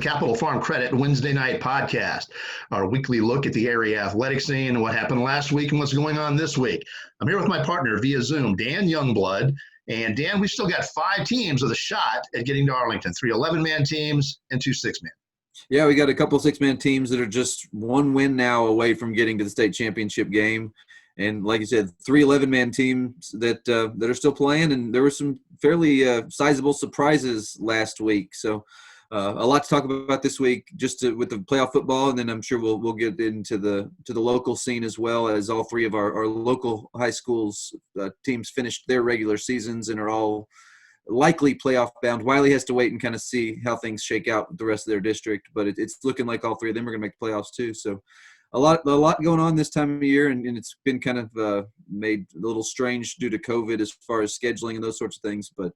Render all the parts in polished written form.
Capital Farm Credit Wednesday night podcast, our weekly look at the area athletic scene, what happened last week and what's going on this week. I'm here with my partner via Zoom, Dan Youngblood. And Dan, we've still got 5 teams with a shot at getting to Arlington, 3 11-man teams and 2 6-man. Yeah, we got a couple 6-man teams that are just one win now away from getting to the state championship game. And like you said, 3 11-man teams that are still playing, and there were some fairly sizable surprises last week. So a lot to talk about this week, with the playoff football, and then I'm sure we'll get into the local scene as well, as all 3 of our local high schools teams finished their regular seasons and are all likely playoff bound. Wylie has to wait and kind of see how things shake out with the rest of their district, but it's looking like all 3 of them are going to make the playoffs too. So a lot going on this time of year, and it's been kind of made a little strange due to COVID as far as scheduling and those sorts of things. But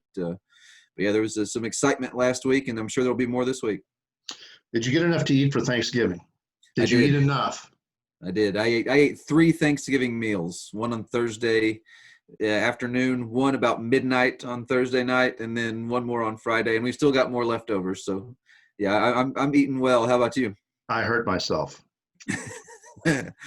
yeah, there was some excitement last week, and I'm sure there'll be more this week. Did you get enough to eat for Thanksgiving? Did you eat enough? I did. I ate 3 Thanksgiving meals, one on Thursday afternoon, one about midnight on Thursday night, and then one more on Friday, and we've still got more leftovers. So yeah, I'm eating well. How about you? I hurt myself.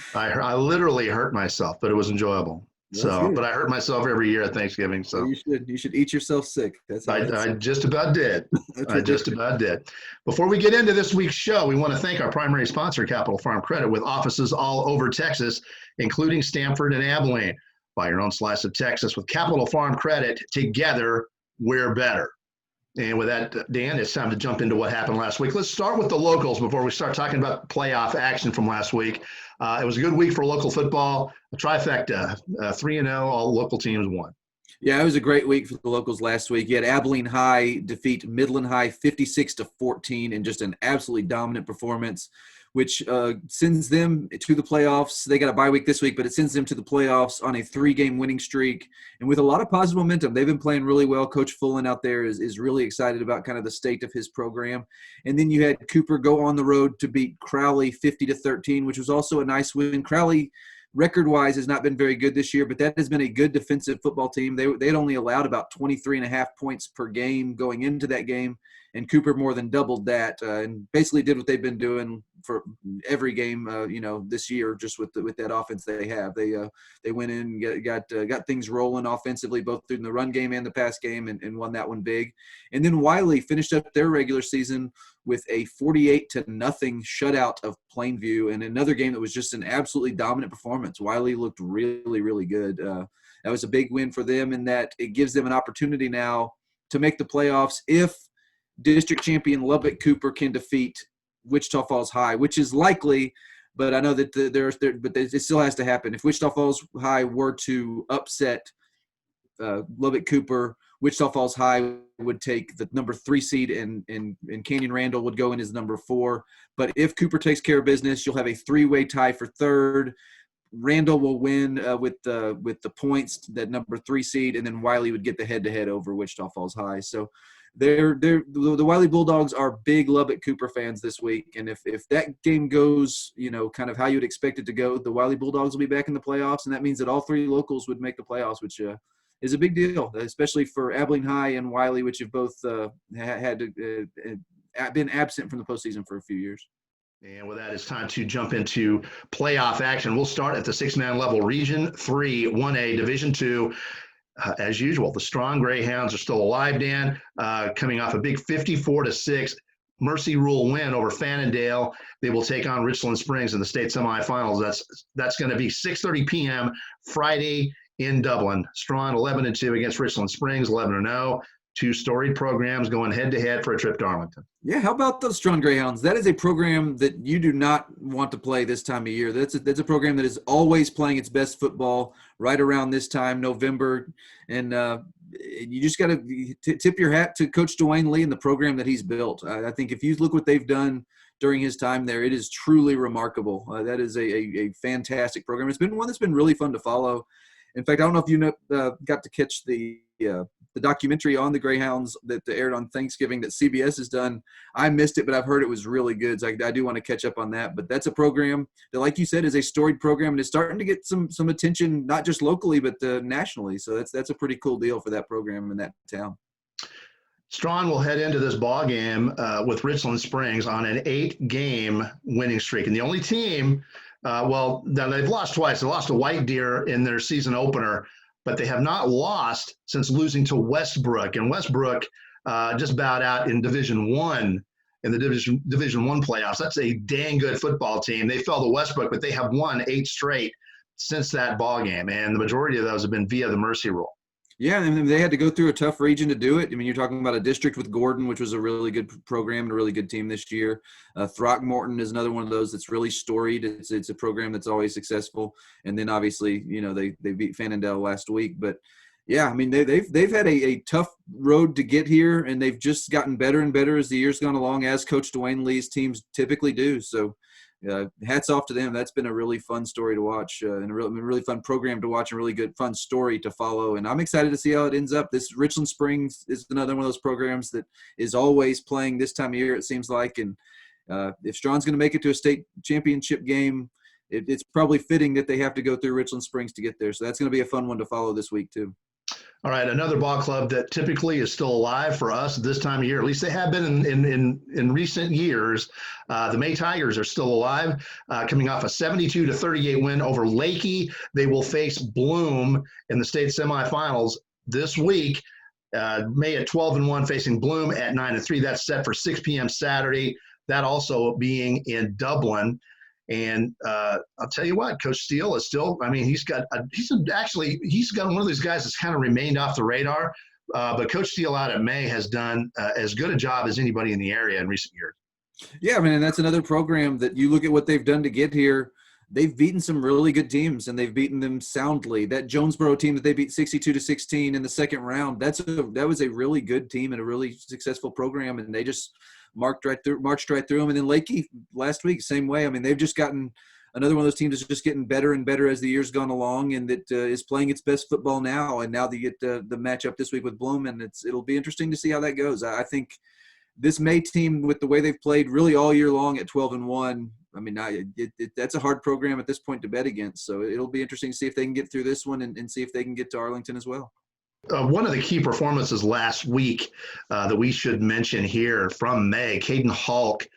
I literally hurt myself, but it was enjoyable. But I hurt myself every year at Thanksgiving. So well, you should eat yourself sick. I just about did. I just about did. Before we get into this week's show, we want to thank our primary sponsor, Capital Farm Credit, with offices all over Texas, including Stamford and Abilene. Buy your own slice of Texas with Capital Farm Credit. Together, we're better. And with that, Dan, it's time to jump into what happened last week. Let's start with the locals before we start talking about playoff action from last week. It was a good week for local football, a trifecta, 3-0, all local teams won. Yeah, it was a great week for the locals last week. You had Abilene High defeat Midland High 56-14 in just an absolutely dominant performance, which sends them to the playoffs. They got a bye week this week, but it sends them to the playoffs on a 3-game winning streak and with a lot of positive momentum. They've been playing really well. Coach Fullen out there is really excited about kind of the state of his program. And then you had Cooper go on the road to beat Crowley 50-13, which was also a nice win. Crowley, record-wise, has not been very good this year, but that has been a good defensive football team. They'd only allowed about 23.5 points per game going into that game, and Cooper more than doubled that and basically did what they've been doing for every game, this year, just with that offense they have. They went in and got things rolling offensively, both through the run game and the pass game, and won that one big. And then Wylie finished up their regular season with a 48-0 shutout of Plainview, and another game that was just an absolutely dominant performance. Wylie looked really, really good. That was a big win for them, in that it gives them an opportunity now to make the playoffs if district champion Lubbock Cooper can defeat Wichita Falls High, which is likely, but I know that but it still has to happen. If Wichita Falls High were to upset Lubbock Cooper, Wichita Falls High would take the number 3 seed, and Canyon Randall would go in as number 4. But if Cooper takes care of business, you'll have a 3-way tie for 3rd. Randall will win with the points, that number 3 seed, and then Wylie would get the head-to-head over Wichita Falls High. So the Wylie Bulldogs are big Lubbock Cooper fans this week, and if that game goes, kind of how you would expect it to go, the Wylie Bulldogs will be back in the playoffs, and that means that all 3 locals would make the playoffs, which is a big deal, especially for Abilene High and Wylie, which have both been absent from the postseason for a few years. And with that, it's time to jump into playoff action. We'll start at the 6-man level, Region 3, 1A, Division 2. As usual, the Strong Greyhounds are still alive, Dan, coming off a big 54-6 Mercy Rule win over Fannondale. They will take on Richland Springs in the state semifinals. That's going to be 6:30 p.m. Friday in Dublin. Strong 11-2 against Richland Springs, 11-0. 2 storied programs going head-to-head for a trip to Arlington. Yeah, how about those Strong Greyhounds? That is a program that you do not want to play this time of year. That's a program that is always playing its best football right around this time, November. And you just got to tip your hat to Coach Dwayne Lee and the program that he's built. I think if you look what they've done during his time there, it is truly remarkable. That is a fantastic program. It's been one that's been really fun to follow. In fact, I don't know if you got to catch the documentary on the Greyhounds that aired on Thanksgiving that CBS has done. I missed it, but I've heard it was really good. So I do want to catch up on that. But that's a program that, like you said, is a storied program and is starting to get some attention, not just locally, but nationally. So that's a pretty cool deal for that program in that town. Strong will head into this ball game with Richland Springs on an 8-game winning streak, and the only team. Well, they've lost twice. They lost to White Deer in their season opener, but they have not lost since losing to Westbrook. And Westbrook just bowed out in Division One in the Division One playoffs. That's a dang good football team. They fell to Westbrook, but they have won 8 straight since that ball game, and the majority of those have been via the mercy rule. Yeah, and they had to go through a tough region to do it. I mean, you're talking about a district with Gordon, which was a really good program and a really good team this year. Throckmorton is another one of those that's really storied. It's a program that's always successful. And then obviously, they beat Fannondale last week. But yeah, I mean, they've had a tough road to get here, and they've just gotten better and better as the years gone along, as Coach Dwayne Lee's teams typically do. So hats off to them. That's been a really fun story to watch and a really fun program to watch and really good fun story to follow. And I'm excited to see how it ends up. This Richland Springs is another one of those programs that is always playing this time of year, it seems like. And if Strawn's going to make it to a state championship game, it's probably fitting that they have to go through Richland Springs to get there. So that's going to be a fun one to follow this week too. All right, another ball club that typically is still alive for us this time of year, at least they have been in recent years. The May Tigers are still alive, coming off a 72-38 win over Lakey. They will face Bloom in the state semifinals this week. May at 12-1, facing Bloom at 9-3. That's set for 6 p.m. Saturday. That also being in Dublin. And I'll tell you what, Coach Steele is still. I mean, he's got one of these guys that's kind of remained off the radar. But Coach Steele out at May has done as good a job as anybody in the area in recent years. Yeah, I mean, and that's another program that you look at what they've done to get here. They've beaten some really good teams, and they've beaten them soundly. That Jonesboro team that they beat 62-16 in the second round, that was a really good team and a really successful program, and they just marched right through them. And then Lakey last week, same way. I mean, they've just gotten another one of those teams that's just getting better and better as the year's gone along, and that is playing its best football now. And now they get the matchup this week with Bloom, and it'll be interesting to see how that goes. I think this May team, with the way they've played really all year long at 12-1, I mean, that's a hard program at this point to bet against. So it'll be interesting to see if they can get through this one and see if they can get to Arlington as well. One of the key performances last week that we should mention here from May, Caden Hulk,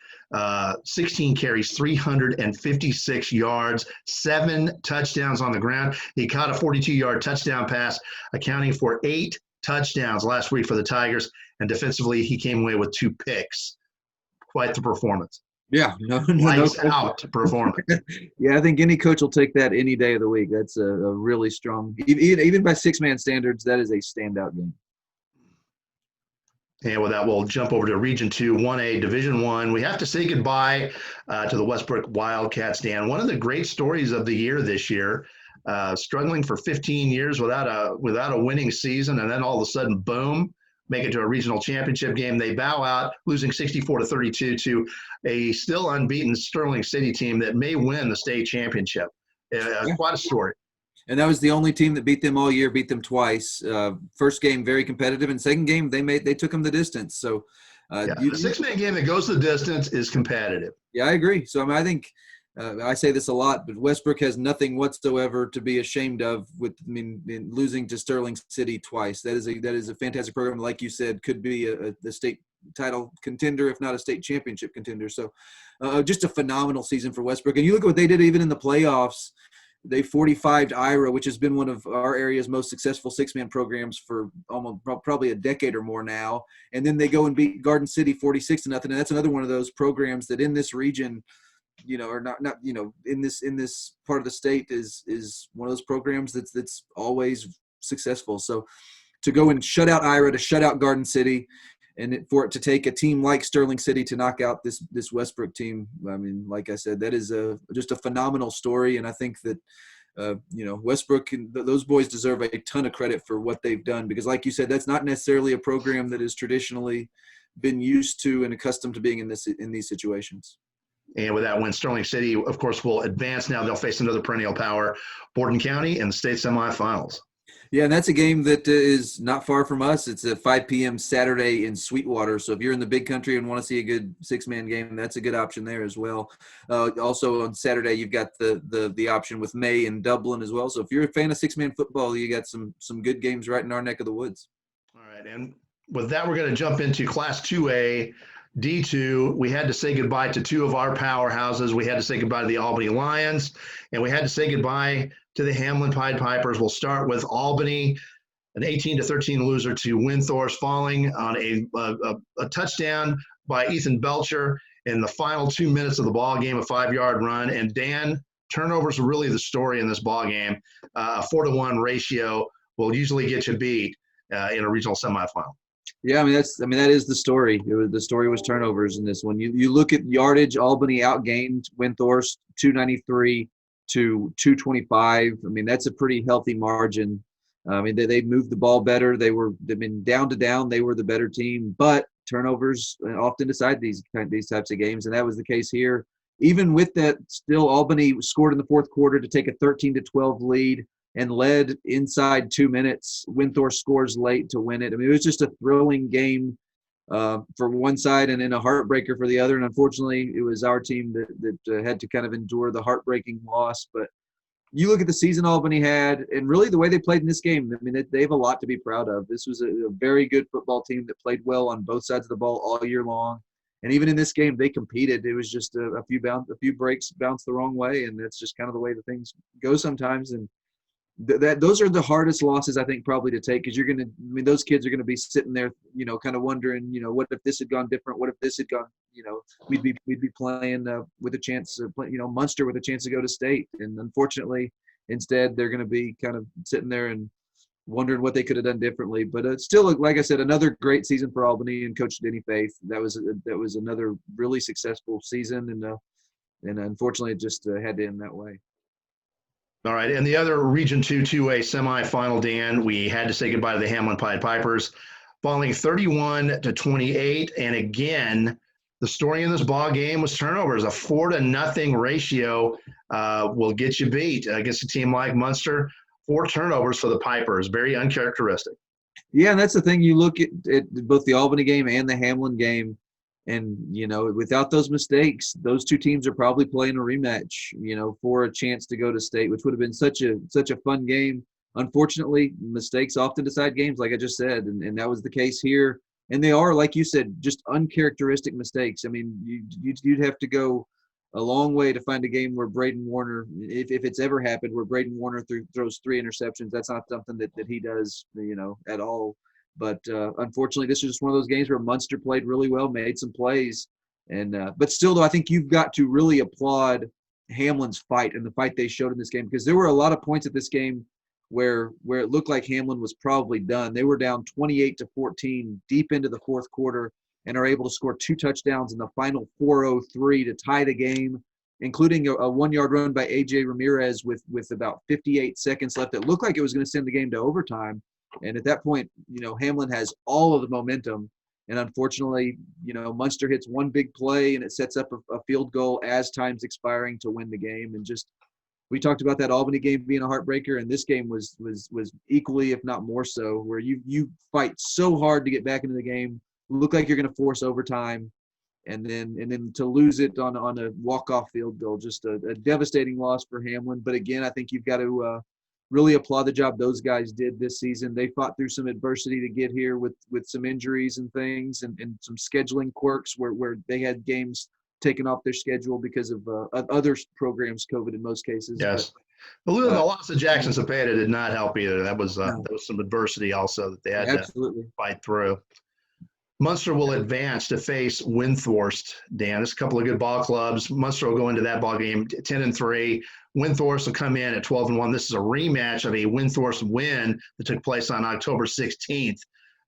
16 carries, 356 yards, 7 touchdowns on the ground. He caught a 42-yard touchdown pass, accounting for 8 touchdowns last week for the Tigers. And defensively, he came away with 2 picks. Quite the performance. Yeah, lights out performance. Yeah, I think any coach will take that any day of the week. That's a really strong, even by 6-man standards, that is a standout game. And with that, we'll jump over to Region 2, 1A, Division 1. We have to say goodbye to the Westbrook Wildcats, Dan. One of the great stories of the year this year, struggling for 15 years without a winning season, and then all of a sudden, boom, make it to a regional championship game. They bow out, losing 64-32 to a still unbeaten Sterling City team that may win the state championship. Quite a story. And that was the only team that beat them all year, beat them twice. First game, very competitive. And second game, they took them the distance. So the 6-man game that goes the distance is competitive. Yeah, I agree. So I think I say this a lot, but Westbrook has nothing whatsoever to be ashamed of in losing to Sterling City twice. That is a fantastic program. Like you said, could be the state title contender, if not a state championship contender. So just a phenomenal season for Westbrook. And you look at what they did even in the playoffs. They 45'd Ira, which has been one of our area's most successful 6-man programs for probably a decade or more now. And then they go and beat Garden City 46-0. And that's another one of those programs that in this region, or not in this part of the state is one of those programs that's always successful. So to go and shut out Ira, to shut out Garden City, and for it to take a team like Sterling City to knock out this Westbrook team, I mean, like I said, that is just a phenomenal story. And I think that Westbrook and those boys deserve a ton of credit for what they've done, because like you said, that's not necessarily a program that has traditionally been used to and accustomed to being in these situations. And with that win, Sterling City, of course, will advance now. They'll face another perennial power, Borden County, in the state semifinals. Yeah, and that's a game that is not far from us. It's at 5 p.m. Saturday in Sweetwater. So if you're in the big country and want to see a good 6-man game, that's a good option there as well. Also on Saturday, you've got the option with May in Dublin as well. So if you're a fan of 6-man football, you got some good games right in our neck of the woods. All right, and with that, we're going to jump into Class 2A, D2. We had to say goodbye to two of our powerhouses. We had to say goodbye to the Albany Lions, and we had to say goodbye to the Hamlin Pied Pipers. We'll start with Albany, an 18-13 loser to Windthorst, falling on a touchdown by Ethan Belcher in the final 2 minutes of the ball game, a 5-yard run. And Dan, turnovers are really the story in this ball game. A 4-to-1 ratio will usually get you beat in a regional semifinal. Yeah, that is the story. The story was turnovers in this one. You look at yardage, Albany outgained Windthorst 293 to 225. That's a pretty healthy margin. They moved the ball better. Down to down, they were the better team, but turnovers often decide these types of games, and that was the case here. Even with that, still Albany scored in the fourth quarter to take a 13-12 lead and led inside 2 minutes. Windthorst scores late to win it. It was just a thrilling game for one side and then a heartbreaker for the other. And unfortunately, it was our team that had to kind of endure the heartbreaking loss. But you look at the season Albany had and really the way they played in this game, they have a lot to be proud of. This was a very good football team that played well on both sides of the ball all year long. And even in this game, they competed. It was just a few breaks bounced the wrong way, and that's just kind of the way the things go sometimes. And those are the hardest losses, I think, probably to take, because those kids are going to be sitting there, kind of wondering, what if this had gone different? What if this had gone, we'd be playing with a chance to play, Munster with a chance to go to state. And unfortunately, instead, they're going to be kind of sitting there and wondering what they could have done differently. But still, like I said, another great season for Albany and Coach Denny Faith. That was another really successful season, and unfortunately, it just had to end that way. All right, and the other Region 2 2A semifinal, Dan, we had to say goodbye to the Hamlin Pied Pipers, falling 31-28. And again, the story in this ball game was turnovers. A 4-0 ratio will get you beat against a team like Munster. 4 turnovers for the Pipers, very uncharacteristic. Yeah, and that's the thing. You look at both the Albany game and the Hamlin game, and, without those mistakes, those two teams are probably playing a rematch, for a chance to go to state, which would have been such a fun game. Unfortunately, mistakes often decide games, like I just said, and that was the case here. And they are, like you said, just uncharacteristic mistakes. You'd have to go a long way to find a game where Braden Warner, if it's ever happened, where Braden Warner throws 3 interceptions. That's not something that he does, at all. But unfortunately, this is just one of those games where Munster played really well, made some plays. But still, though, I think you've got to really applaud Hamlin's fight and the fight they showed in this game, because there were a lot of points at this game where it looked like Hamlin was probably done. They were down 28-14 deep into the fourth quarter and are able to score 2 touchdowns in the final 4:03 to tie the game, including a 1-yard run by A.J. Ramirez with about 58 seconds left. It looked like it was going to send the game to overtime. And at that point, Hamlin has all of the momentum. And unfortunately, Munster hits one big play and it sets up a field goal as time's expiring to win the game. And just, we talked about that Albany game being a heartbreaker, and this game was equally, if not more so, where you fight so hard to get back into the game, look like you're going to force overtime, and then to lose it on a walk-off field goal, just a devastating loss for Hamlin. But again, I think you've got to really applaud the job those guys did this season. They fought through some adversity to get here with some injuries and things and some scheduling quirks where they had games taken off their schedule because of other programs, COVID in most cases. Yes. But the loss of Jackson Cepeda did not help either. That was some adversity also that they had to fight through. Munster will advance to face Windthorst, Dan. There's a couple of good ball clubs. Munster will go into that ball game 10-3. Windthorst will come in at 12-1. This is a rematch of a Windthorst win that took place on October 16th.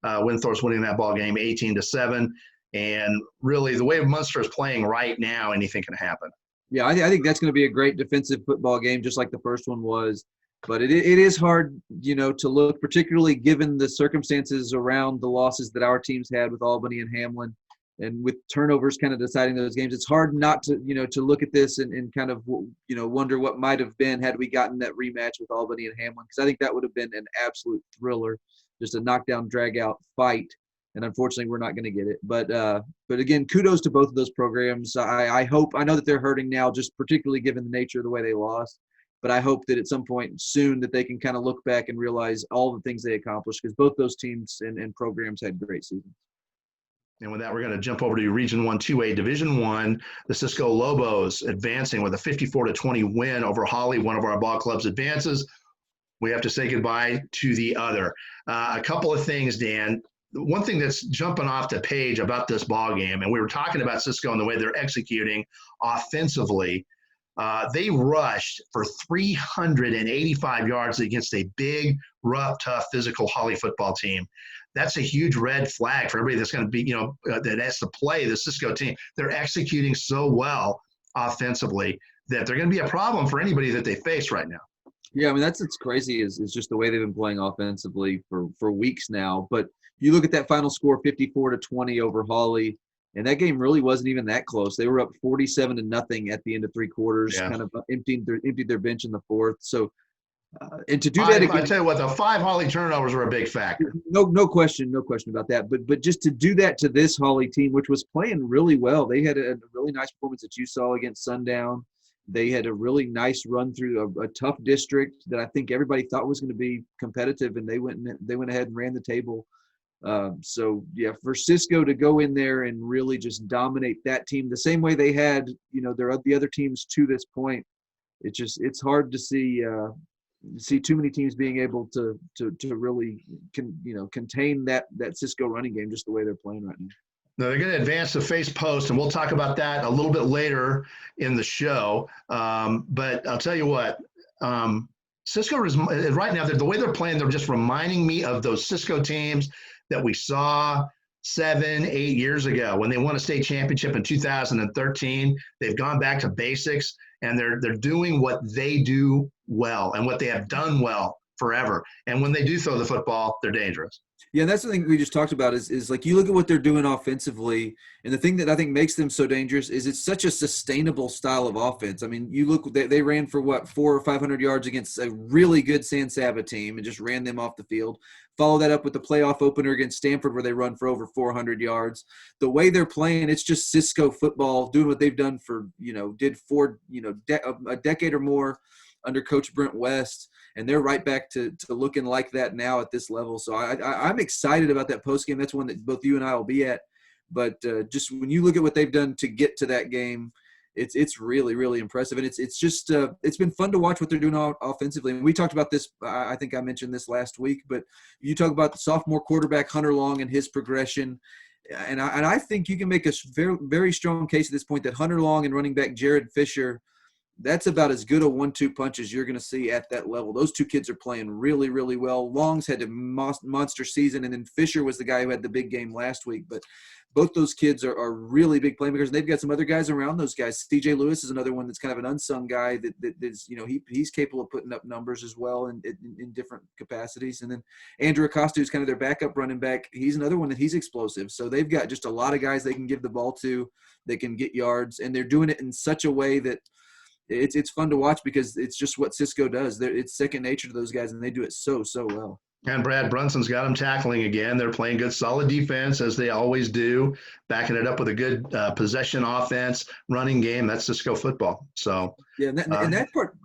Windthorst winning that ball game 18-7. And really, the way Munster is playing right now, anything can happen. Yeah, I think that's going to be a great defensive football game, just like the first one was. But it is hard, to look, particularly given the circumstances around the losses that our teams had with Albany and Hamlin, and with turnovers kind of deciding those games. It's hard not to, to look at this and kind of, wonder what might have been had we gotten that rematch with Albany and Hamlin, because I think that would have been an absolute thriller, just a knockdown, drag-out fight. And unfortunately, we're not going to get it. But again, kudos to both of those programs. I know that they're hurting now, just particularly given the nature of the way they lost. But I hope that at some point soon that they can kind of look back and realize all the things they accomplished, because both those teams and programs had great seasons. And with that, we're going to jump over to Region 1 2A Division 1. The Cisco Lobos advancing with a 54-20 win over Holly. One of our ball clubs advances. We have to say goodbye to the other. A couple of things, Dan. One thing that's jumping off the page about this ball game, and we were talking about Cisco and the way they're executing offensively. They rushed for 385 yards against a big, rough, tough, physical Holly football team. That's a huge red flag for everybody that's going to be, that has to play the Cisco team. They're executing so well offensively that they're going to be a problem for anybody that they face right now. Yeah, I mean, that's what's crazy is just the way they've been playing offensively for weeks now. But you look at that final score, 54-20 over Holly, and that game really wasn't even that close. They were up 47-0 at the end of three quarters, kind of emptied their bench in the fourth. So, and to do that again, I tell you what, the 5 Holly turnovers were a big factor. No question about that. But just to do that to this Holly team, which was playing really well, they had a really nice performance that you saw against Sundown. They had a really nice run through a tough district that I think everybody thought was going to be competitive, and they went ahead and ran the table. So yeah, for Cisco to go in there and really just dominate that team the same way they had, the other teams to this point, it's hard to see too many teams being able to really contain that Cisco running game just the way they're playing right now. Now they're going to advance to face post, and we'll talk about that a little bit later in the show. But I'll tell you what, Cisco is right now, the way they're playing, they're just reminding me of those Cisco teams that we saw 7-8 years ago when they won a state championship in 2013. They've gone back to basics, and they're doing what they do well and what they have done well forever. And when they do throw the football, they're dangerous. Yeah, and that's the thing we just talked about is like you look at what they're doing offensively, and the thing that I think makes them so dangerous is it's such a sustainable style of offense. I mean, you look, they ran for 400 or 500 yards against a really good San Saba team and just ran them off the field. Follow that up with the playoff opener against Stanford where they run for over 400 yards. The way they're playing, it's just Cisco football doing what they've done for, a decade or more under Coach Brent West. And they're right back to looking like that now at this level. So I'm excited about that postgame. That's one that both you and I will be at. But just when you look at what they've done to get to that game, it's really, really impressive. And it's just it's been fun to watch what they're doing offensively. And we talked about this. I think I mentioned this last week. But you talk about the sophomore quarterback Hunter Long and his progression. And I think you can make a very, very strong case at this point that Hunter Long and running back Jared Fisher, that's about as good a 1-2 punch as you're going to see at that level. Those two kids are playing really, really well. Long's had a monster season, and then Fisher was the guy who had the big game last week. But both those kids are really big playmakers, and they've got some other guys around those guys. CJ Lewis is another one that's kind of an unsung guy that is, he's capable of putting up numbers as well in different capacities. And then Andrew Acosta, who's kind of their backup running back, he's another one that he's explosive. So they've got just a lot of guys they can give the ball to, they can get yards, and they're doing it in such a way that it's fun to watch because it's just what Cisco does. It's second nature to those guys, and they do it so well. And Brad Brunson's got them tackling again. They're playing good, solid defense, as they always do, backing it up with a good possession offense, running game. That's Cisco football. So yeah, and that's part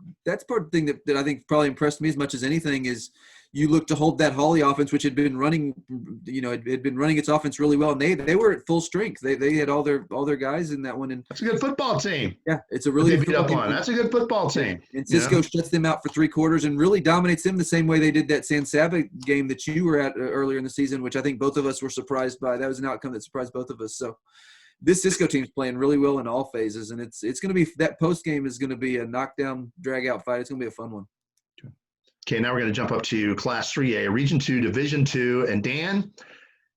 of the thing that I think probably impressed me as much as anything is you look to hold that Holly offense, which had been running, had been running its offense really well, and they were at full strength. They had all their guys in that one, and that's a good football team. Yeah, it's a really good football team. That's a good football team. And Cisco shuts them out for 3 quarters and really dominates them the same way they did that San Saba game that you were at earlier in the season, which I think both of us were surprised by. That was an outcome that surprised both of us. So this Cisco team's playing really well in all phases, and it's going to be that post game is going to be a knockdown, drag out fight. It's going to be a fun one. Okay, now we're going to jump up to Class 3A, Region 2, Division 2. And Dan,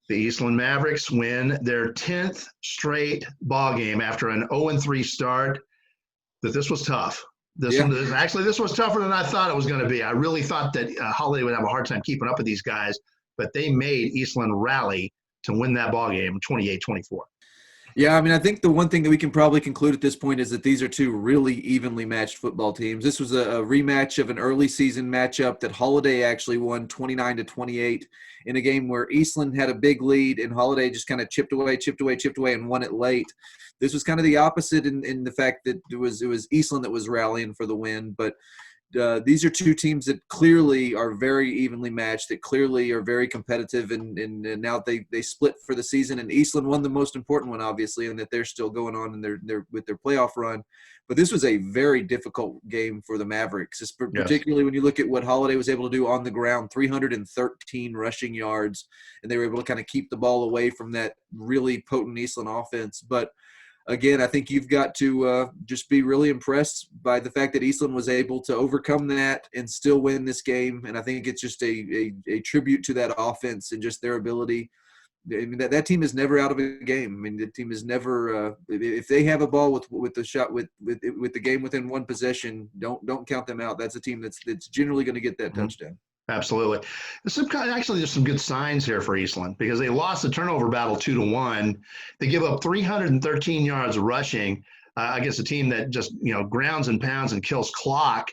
the Eastland Mavericks win their 10th straight ball game after an 0-3 start. That this was tough. This was tougher than I thought it was going to be. I really thought that Holly would have a hard time keeping up with these guys, but they made Eastland rally to win that ball game 28-24. Yeah, I mean, I think the one thing that we can probably conclude at this point is that these are two really evenly matched football teams. This was a rematch of an early season matchup that Holiday actually won 29-28 in a game where Eastland had a big lead and Holiday just kind of chipped away and won it late. This was kind of the opposite in the fact that it was Eastland that was rallying for the win, but these are two teams that clearly are very evenly matched, that clearly are very competitive, and now they split for the season. And Eastland won the most important one, obviously, and that they're still going on in their with their playoff run. But this was a very difficult game for the Mavericks, particularly when you look at what Holiday was able to do on the ground, 313 rushing yards, and they were able to kind of keep the ball away from that really potent Eastland offense. But again, I think you've got to just be really impressed by the fact that Eastland was able to overcome that and still win this game. And I think it's just a tribute to that offense and just their ability. I mean, that team is never out of a game. I mean, the team is never if they have a ball with the shot with the game within one possession, don't count them out. That's a team that's generally going to get that touchdown. Absolutely. There's some good signs here for Eastland because they lost the turnover battle 2-1. They give up 313 yards rushing against a team that just, grounds and pounds and kills clock.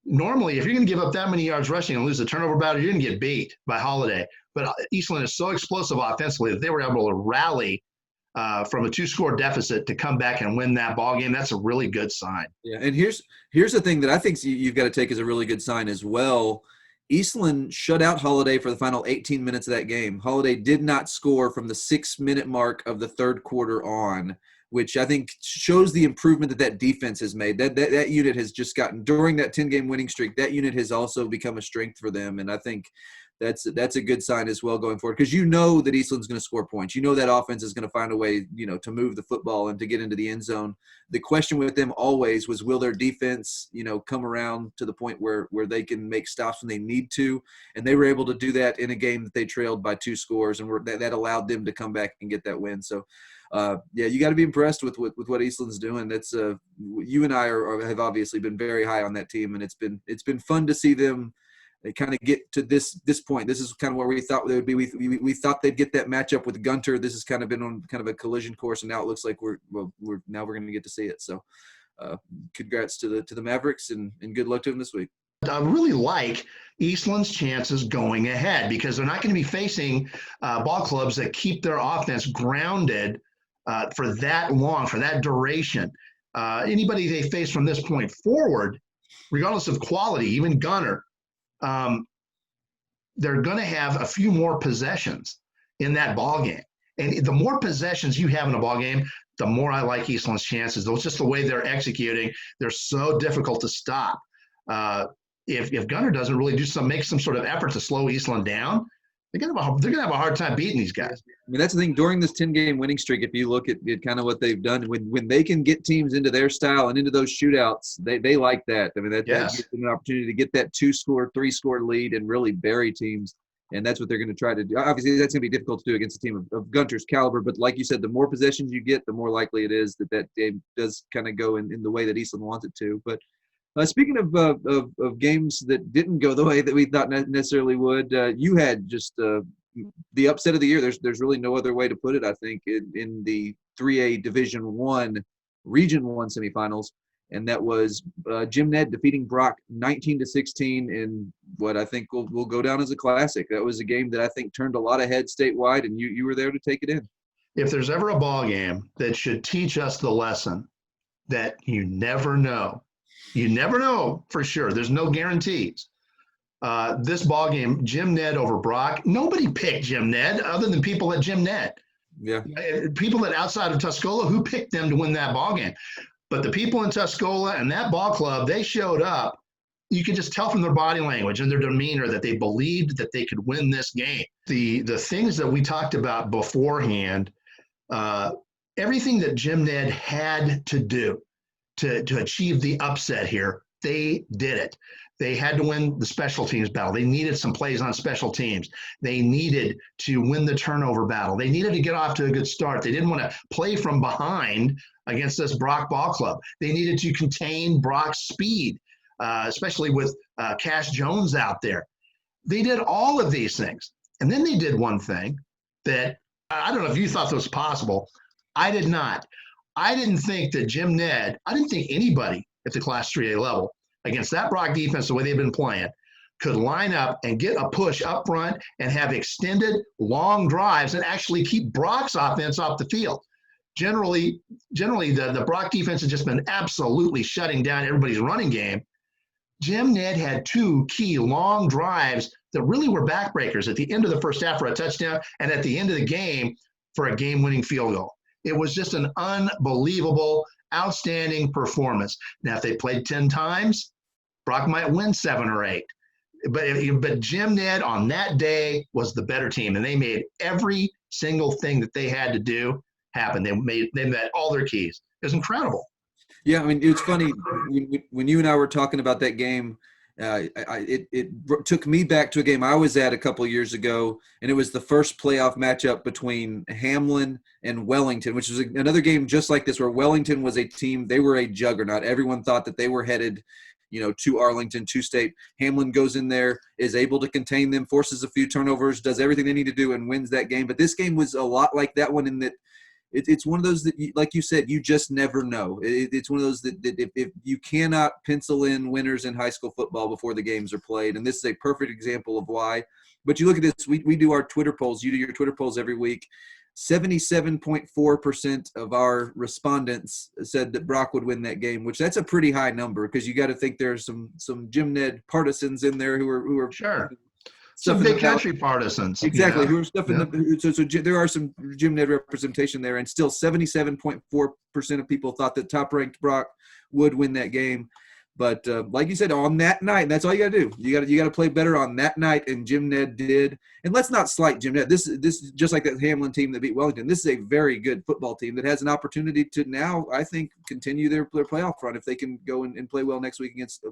Normally, if you're going to give up that many yards rushing and lose the turnover battle, you're going to get beat by Holiday. But Eastland is so explosive offensively that they were able to rally from a 2-score deficit to come back and win that ball game. That's a really good sign. Yeah, and here's the thing that I think you've got to take as a really good sign as well. Eastland shut out Holiday for the final 18 minutes of that game. Holiday did not score from the 6-minute mark of the third quarter on, which I think shows the improvement that defense has made. That unit has just gotten – during that 10-game winning streak, that unit has also become a strength for them, and I think that's a good sign as well going forward because that Eastland's going to score points. That offense is going to find a way, to move the football and to get into the end zone. The question with them always was, will their defense, come around to the point where they can make stops when they need to? And they were able to do that in a game that they trailed by 2 scores, and that allowed them to come back and get that win. So, you got to be impressed with what Eastland's doing. That's you and I have obviously been very high on that team, and it's been fun to see them. They kind of get to this point. This is kind of where we thought they would be. We thought they'd get that matchup with Gunter. This has kind of been on kind of a collision course, and now it looks like we're going to get to see it. So, congrats to the Mavericks, and good luck to them this week. I really like Eastland's chances going ahead because they're not going to be facing ball clubs that keep their offense grounded for that long, for that duration. Anybody they face from this point forward, regardless of quality, even Gunter, they're going to have a few more possessions in that ball game. And the more possessions you have in a ball game, the more I like Eastland's chances. It's just the way they're executing. They're so difficult to stop. If Gunter doesn't really make some sort of effort to slow Eastland down, they're going to have a hard time beating these guys. I mean, that's the thing. During this 10-game winning streak, if you look at kind of what they've done, when they can get teams into their style and into those shootouts, they like that. I mean, that gives them an opportunity to get that 2-score, 3-score lead and really bury teams, and that's what they're going to try to do. Obviously, that's going to be difficult to do against a team of Gunter's caliber, but like you said, the more possessions you get, the more likely it is that game does kind of go in the way that Eastland wants it to. But speaking of games that didn't go the way that we thought necessarily would, you had just the upset of the year. There's really no other way to put it, I think, in the 3A Division I Region 1 semifinals, and that was Jim Ned defeating Brock 19-16 in what I think will go down as a classic. That was a game that I think turned a lot of heads statewide, and you were there to take it in. If there's ever a ball game that should teach us the lesson that you never know, for sure. There's no guarantees. This ball game, Jim Ned over Brock. Nobody picked Jim Ned other than people at Jim Ned. Yeah, people that outside of Tuscola who picked them to win that ball game. But the people in Tuscola and that ball club, they showed up. You could just tell from their body language and their demeanor that they believed that they could win this game. The things that we talked about beforehand, everything that Jim Ned had to do to achieve the upset here, they did it. They had to win the special teams battle. They needed some plays on special teams. They needed to win the turnover battle. They needed to get off to a good start. They didn't want to play from behind against this Brock ball club. They needed to contain Brock's speed, especially with Cash Jones out there. They did all of these things. And then they did one thing that I don't know if you thought this was possible. I did not. I didn't think that Jim Ned, I didn't think anybody at the Class 3A level against that Brock defense, the way they've been playing, could line up and get a push up front and have extended long drives and actually keep Brock's offense off the field. Generally, the Brock defense has just been absolutely shutting down everybody's running game. Jim Ned had two key long drives that really were backbreakers at the end of the first half for a touchdown and at the end of the game for a game-winning field goal. It was just an unbelievable, outstanding performance. Now, if they played 10 times, Brock might win 7 or 8. But Jim Ned on that day was the better team, and they made every single thing that they had to do happen. They met all their keys. It was incredible. Yeah, I mean, it's funny when you and I were talking about that game. It took me back to a game I was at a couple of years ago, and it was the first playoff matchup between Hamlin and Wellington, which was another game just like this, where Wellington was a team. They were a juggernaut. Everyone thought that they were headed, to Arlington, to state. Hamlin goes in there, is able to contain them, forces a few turnovers, does everything they need to do, and wins that game. But this game was a lot like that one in that it's one of those that, like you said, you just never know. It's one of those that if you cannot pencil in winners in high school football before the games are played, and this is a perfect example of why. But you look at this, we do our Twitter polls. You do your Twitter polls every week. 77.4% of our respondents said that Brock would win that game, which that's a pretty high number, because you got to think there's some Jim Ned partisans in there who are sure. Some big country partisans. Exactly. Who are stuff in the so there are some Jim Ned representation there, and still 77.4% of people thought that top-ranked Brock would win that game. But like you said, on that night, and that's all you got to do. You got to play better on that night, and Jim Ned did. And let's not slight Jim Ned. This is just like that Hamlin team that beat Wellington. This is a very good football team that has an opportunity to now, I think, continue their playoff run if they can go and play well this week against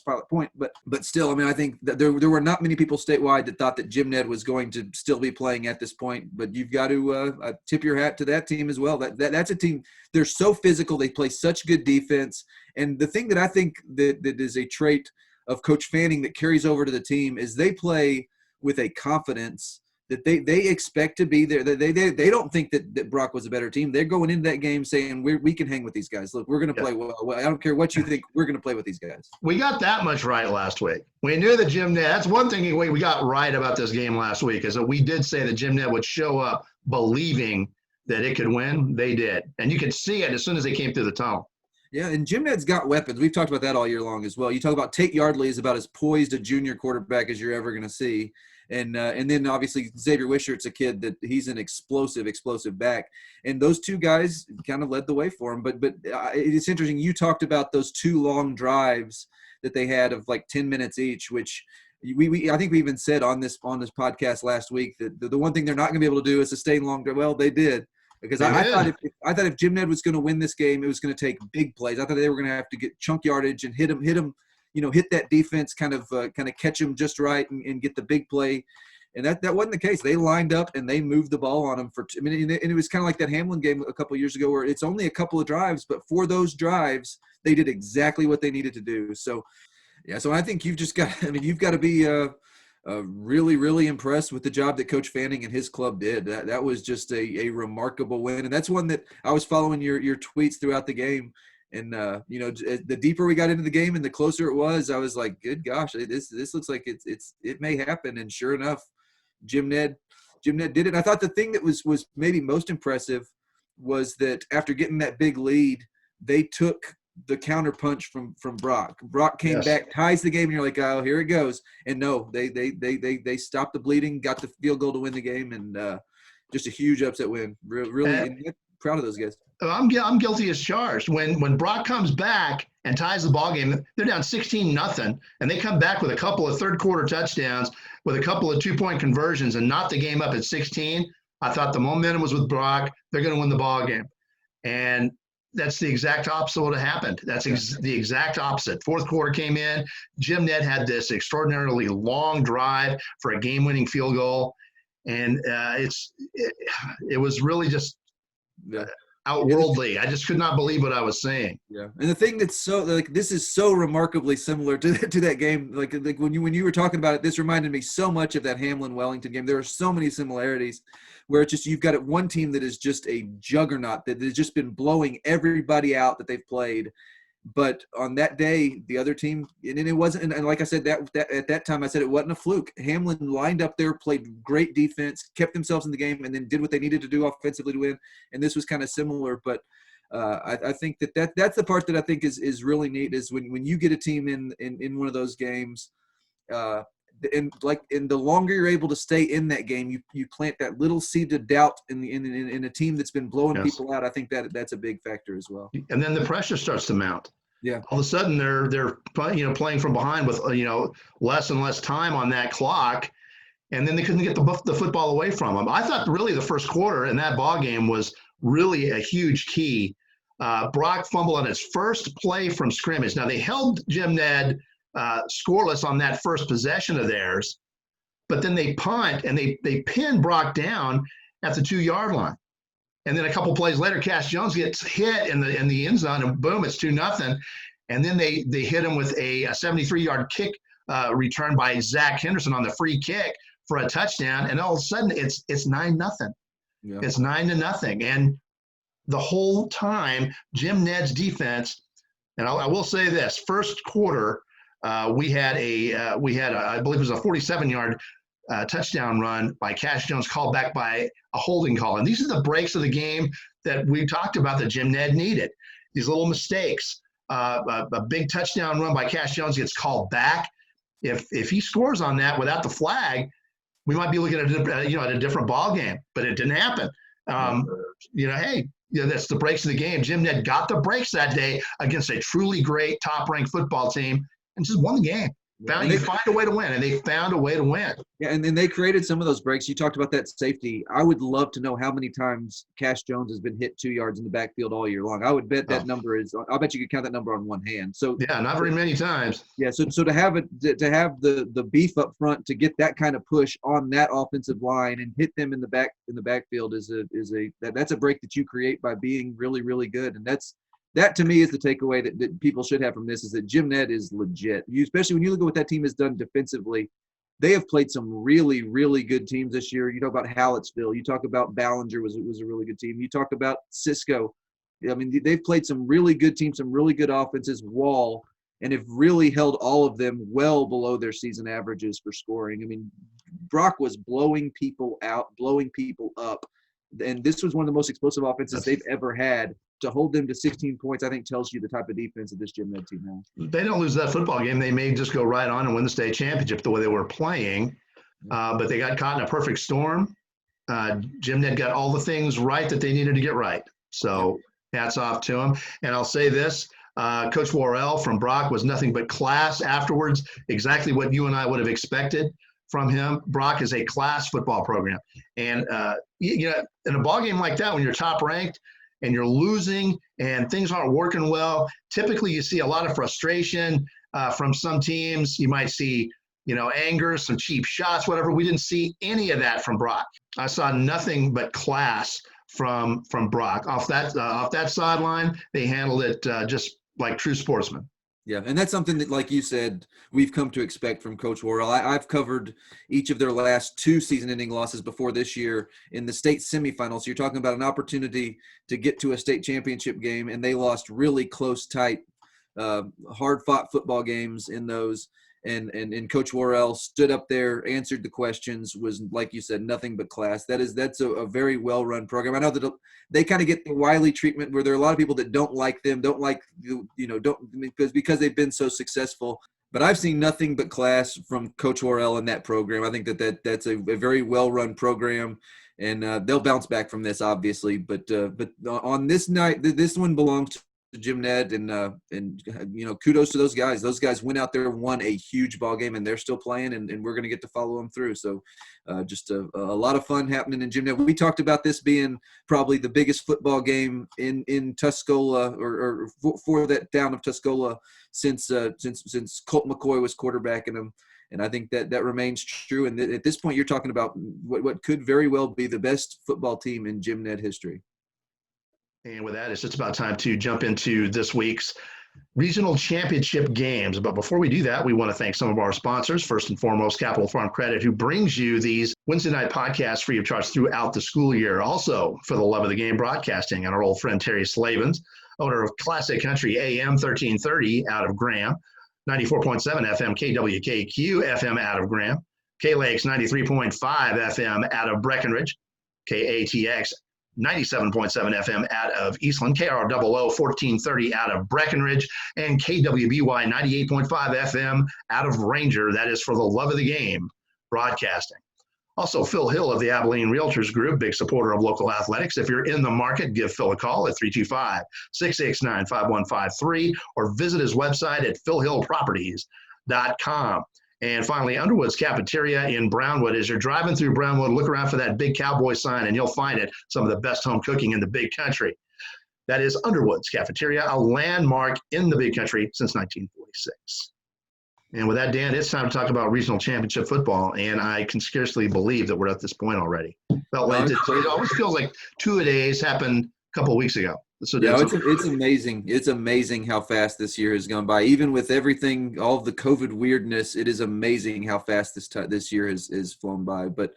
Pilot Point. But still, I mean, I think that there were not many people statewide that thought that Jim Ned was going to still be playing at this point. But you've got to tip your hat to that team as well. That's a team. They're so physical. They play such good defense. And the thing that I think that is a trait of Coach Fanning that carries over to the team is they play with a confidence that they expect to be there. They don't think that Brock was a better team. They're going into that game saying we can hang with these guys. Look, we're going to play well. I don't care what you think. We're going to play with these guys. We got that much right last week. We knew that Jim Ned. That's one thing we got right about this game last week, is that we did say that Jim Ned would show up believing that it could win. They did, and you could see it as soon as they came through the tunnel. Yeah, and Jim Ned's got weapons. We've talked about that all year long as well. You talk about Tate Yardley is about as poised a junior quarterback as you're ever going to see. And then obviously Xavier Wishart's a kid that he's an explosive back. And those two guys kind of led the way for him. But it's interesting. You talked about those two long drives that they had of like 10 minutes each, which I think we even said on this podcast last week that the one thing they're not going to be able to do is sustain long drive. Well, they did. Because I thought if Jim Ned was going to win this game, it was going to take big plays. I thought they were going to have to get chunk yardage and hit him, hit that defense, kind of catch him just right and get the big play. And that wasn't the case. They lined up and they moved the ball on him and it was kind of like that Hamlin game a couple of years ago, where it's only a couple of drives, but for those drives, they did exactly what they needed to do. So, yeah. So I think you've got to be really, really impressed with the job that Coach Fanning and his club did. That was just a remarkable win. And that's one that I was following your tweets throughout the game. And, the deeper we got into the game and the closer it was, I was like, good gosh, this looks like it may happen. And sure enough, Jim Ned did it. And I thought the thing that was maybe most impressive was that after getting that big lead, they took the counter punch from Brock. Brock came back, ties the game, and you're like, oh, here it goes. And no, they stopped the bleeding, got the field goal to win the game, and just a huge upset win. Really proud of those guys. I'm guilty as charged. When Brock comes back and ties the ball game, they're down 16-0, and they come back with a couple of third quarter touchdowns, with a couple of 2-point conversions, and knock the game up at 16. I thought the momentum was with Brock. They're going to win the ball game, and that's the exact opposite of what happened. That's the exact opposite. Fourth quarter came in. Jim Ned had this extraordinarily long drive for a game-winning field goal, and it was really just outworldly. I just could not believe what I was seeing. Yeah, and the thing that's so this is so remarkably similar to that game. Like when you were talking about it, this reminded me so much of that Hamlin Wellington game. There are so many similarities, where it's just you've got one team that is just a juggernaut that has just been blowing everybody out that they've played. But on that day, the other team, and it wasn't, and like I said, that at that time I said it wasn't a fluke. Hamlin lined up there, played great defense, kept themselves in the game, and then did what they needed to do offensively to win. And this was kind of similar, but I think that's the part that I think is really neat is when you get a team in one of those games, and the longer you're able to stay in that game, you plant that little seed of doubt in a team that's been blowing people out. I think that's a big factor as well. And then the pressure starts to mount. Yeah. All of a sudden they're playing from behind with less and less time on that clock, and then they couldn't get the football away from them. I thought really the first quarter in that ball game was really a huge key. Brock fumbled on his first play from scrimmage. Now they held Jim Ned scoreless on that first possession of theirs, but then they punt and they pin Brock down at the 2-yard line. And then a couple plays later, Cash Jones gets hit in the end zone, and boom, it's 2-0. And then they hit him with a 73-yard kick return by Zach Henderson on the free kick for a touchdown. And all of a sudden, it's 9-0. Yeah. It's 9-0. And the whole time, Jim Ned's defense, and I will say this: first quarter, we had I believe it was a 47-yard touchdown run by Cash Jones, called back by a holding call. And these are the breaks of the game that we talked about that Jim Ned needed. These little mistakes. A big touchdown run by Cash Jones gets called back. If he scores on that without the flag, we might be looking at a different ball game. But it didn't happen. That's the breaks of the game. Jim Ned got the breaks that day against a truly great top-ranked football team and just won the game. You find a way to win, and they found a way to win. Yeah, and then they created some of those breaks. You talked about that safety. I would love to know how many times Cash Jones has been hit 2 yards in the backfield all year long. I would bet that number is – I'll bet you could count that number on one hand. So yeah, not very many times. Yeah, so to have the beef up front to get that kind of push on that offensive line and hit them in the backfield that's a break that you create by being really, really good. And that to me is the takeaway that people should have from this, is that Jim Ned is legit. Especially when you look at what that team has done defensively, they have played some really, really good teams this year. You talk about Hallettsville. You talk about Ballinger was a really good team. You talk about Cisco. I mean, they've played some really good teams, some really good offenses, Wall, and have really held all of them well below their season averages for scoring. I mean, Brock was blowing people out, blowing people up. And this was one of the most explosive offenses they've ever had. To hold them to 16 points, I think, tells you the type of defense that this Jim Ned team has. They don't lose that football game. They may just go right on and win the state championship the way they were playing. But they got caught in a perfect storm. Jim Ned got all the things right that they needed to get right. So hats off to him. And I'll say this, Coach Worrell from Brock was nothing but class afterwards, exactly what you and I would have expected from him. Brock is a class football program. And, in a ball game like that, when you're top ranked and you're losing and things aren't working well, typically you see a lot of frustration from some teams. You might see, anger, some cheap shots, whatever. We didn't see any of that from Brock. I saw nothing but class from Brock. Off that sideline, they handled it just like true sportsmen. Yeah, and that's something that, like you said, we've come to expect from Coach Worrell. I've covered each of their last 2 season-ending losses before this year in the state semifinals. So you're talking about an opportunity to get to a state championship game, and they lost really close, tight, hard-fought football games in those. And Coach Worrell stood up there, answered the questions, was, like you said, nothing but class. That's a very well-run program. I know that they kind of get the Wylie treatment, where there are a lot of people that don't like them, because they've been so successful. But I've seen nothing but class from Coach Worrell in that program. I think that's a very well-run program, and they'll bounce back from this, obviously. But on this night, this one belongs to Jim Ned, and kudos to those guys. Those guys went out there and won a huge ball game, and they're still playing, and we're going to get to follow them through. So just a lot of fun happening in Jim Ned. We talked about this being probably the biggest football game in Tuscola or for that town of Tuscola since Colt McCoy was quarterbacking them. And I think that remains true. And at this point, you're talking about what could very well be the best football team in Jim Ned history. And with that, it's just about time to jump into this week's regional championship games. But before we do that, we want to thank some of our sponsors. First and foremost, Capital Farm Credit, who brings you these Wednesday night podcasts free of charge throughout the school year. Also, for the love of the game broadcasting, and our old friend Terry Slavens, owner of Classic Country AM 1330 out of Graham, 94.7 FM KWKQ FM out of Graham, K-Lakes 93.5 FM out of Breckenridge, KATX 97.7 FM out of Eastland, KROO 1430 out of Breckenridge, and KWBY 98.5 FM out of Ranger. That is for the love of the game broadcasting. Also, Phil Hill of the Abilene Realtors Group, big supporter of local athletics. If you're in the market, give Phil a call at 325-669-5153 or visit his website at philhillproperties.com. And finally, Underwoods Cafeteria in Brownwood. As you're driving through Brownwood, look around for that big cowboy sign, and you'll find it, some of the best home cooking in the big country. That is Underwoods Cafeteria, a landmark in the big country since 1946. And with that, Dan, it's time to talk about regional championship football, and I can scarcely believe that we're at this point already. Felt like it always feels like two-a-days happened a couple of weeks ago. So yeah, it's amazing. It's amazing how fast this year has gone by. Even with everything, all of the COVID weirdness, it is amazing how fast this year has flown by. But